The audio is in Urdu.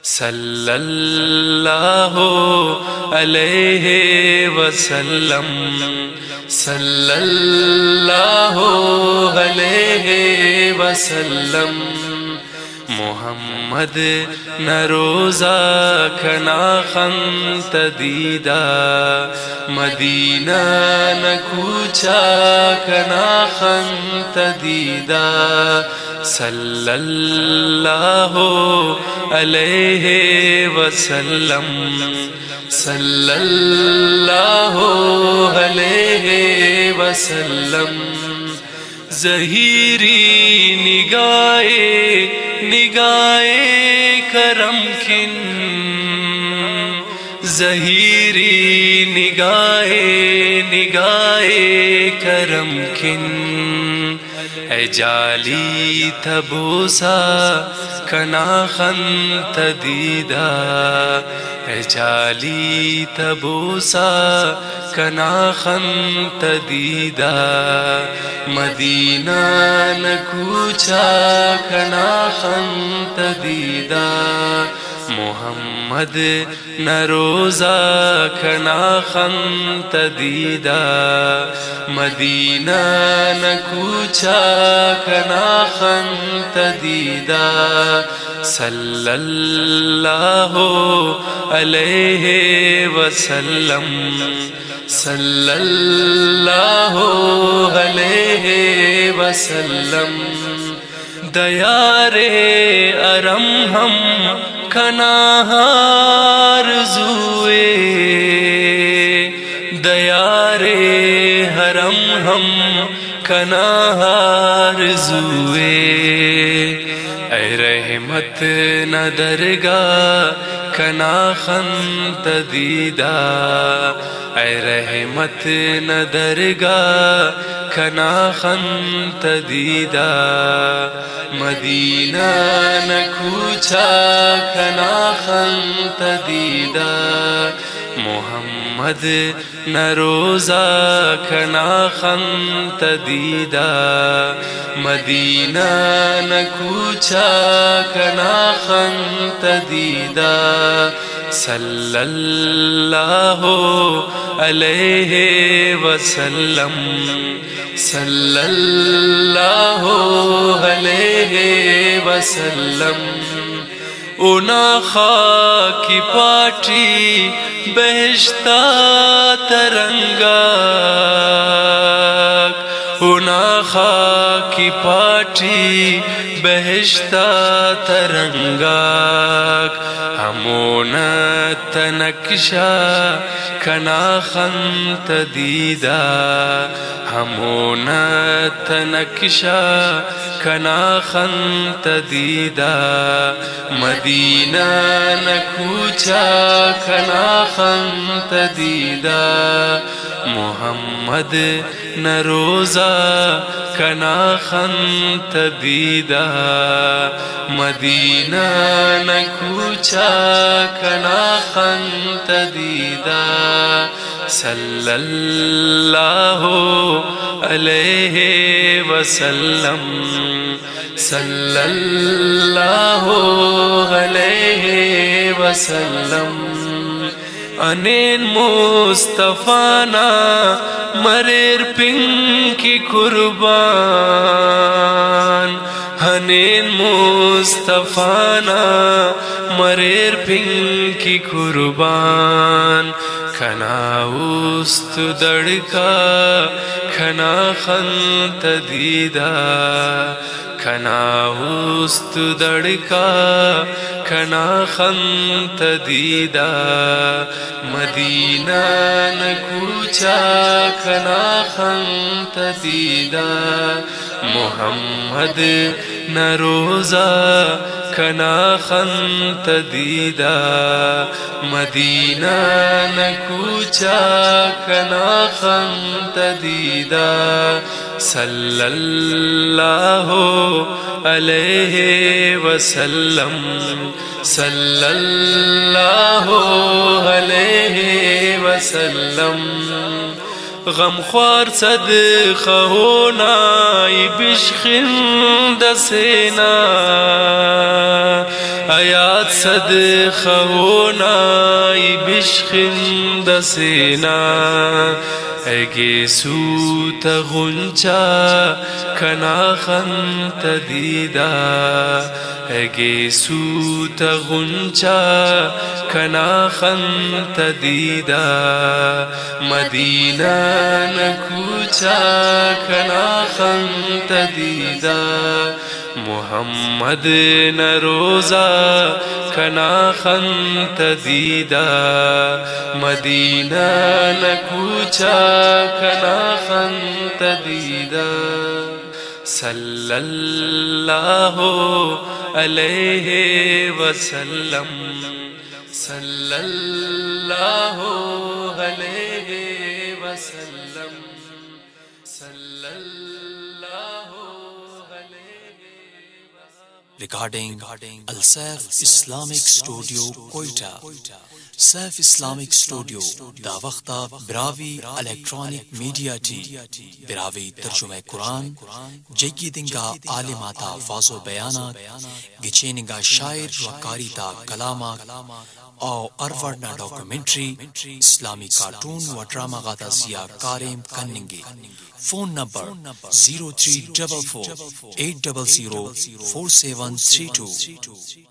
صلی اللہ علیہ وسلم، صلی اللہ علیہ وسلم۔ محمد نہ روزہ کھنا خنت دیدہ، مدینہ نہ کوچا کھنا خنت دیدہ، صلی اللہ علیہ وسلم، صلی اللہ علیہ وسلم۔ ظہیری نگاہ کرم کن، ظہیری نگاہ کرم کن، اے جالی تبوسا کنا خنت دیدہ، اے جالی تبوسا کنا خنت دیدہ، مدینہ نہ کوچا کنا خنت دیدہ، محمد نہ روزہ کھنا خنت دیدہ، مدینہ نہ کوچا کھنا خنت دیدہ، صلی اللہ علیہ وسلم، صلی اللہ علیہ وسلم۔ دیار ارم ہم کھنا آرزوئے، دیار حرم ہم کھنا آرزوئے، اے رحمت نہ درگاہ کھنا خنت دیدہ، اے رحمت نہ درگاہ کھنا خنت دیدہ، مدینہ نہ کوچا کھنا خنت دیدہ، محمد نہ روزہ کھنا خنت دیدہ، مدینہ نہ کوچا کھنا خنت دیدہ، صلی اللہ علیہ وسلم، صلی اللہ علیہ وسلم۔ اونا خاکی پاٹی بہشتا ترنگا، اونا خاکی پاٹی بہشتا ترنگا، ہمونا تنکشا کھنا خنت دیدہ، ہمونا تنکشا کھنا خنت دیدہ، مدینہ نہ کوچا کھنا خنت دیدہ، محمد نہ روزہ کھنا خنت دیدہ، مدینہ نہ کوچا کھنا خنت دیدہ، صلی اللہ علیہ وسلم، صلی اللہ علیہ وسلم۔ انین مصطفیٰ مریر پنکی قربان، انین مصطفیٰ مریر پنکی قربان، کھنا اوست دڑکا کھنا خنت دیدہ، کھنا اوست دڑکا کھنا خنت دیدہ، مدینہ نہ کوچا کھنا خنت دیدہ، محمد نہ روزہ کھنا خنت دیدہ، مدینہ نہ کوچا کھنا خنت دیدہ، صلی اللہ علیہ وسلم، صلی اللہ علیہ وسلم۔ غم خوار صدقہ ہونا بشخند سینا آیات صدقہ ہونا بشخند سینا اگے سوت غنچا کنا خنت دیدا اگے سوت غنچا کنا خنت دیدا مدینہ نکوچا کنا خنت دیدا محمد نروزا کنا خنت دیدا مدینہ نکوچا کنا خنت دیدا صلی اللہ علیہ وسلم صلی اللہ علیہ وسلم صلی اللہ Recording Al-Saif Islamic Studio Quetta. Saif Islamic Studio دا وقتا Brahui electronic media T Brahui ترجمہ قرآن جیدنگا عالماتا فاظ و بیانات گچینگا شاعر و کاریتا کلامات او ارورنا ڈاکومنٹری اسلامی کارٹون و ڈراما غاتا سیا کاریم کننگی فون نمبر 0344 800 4732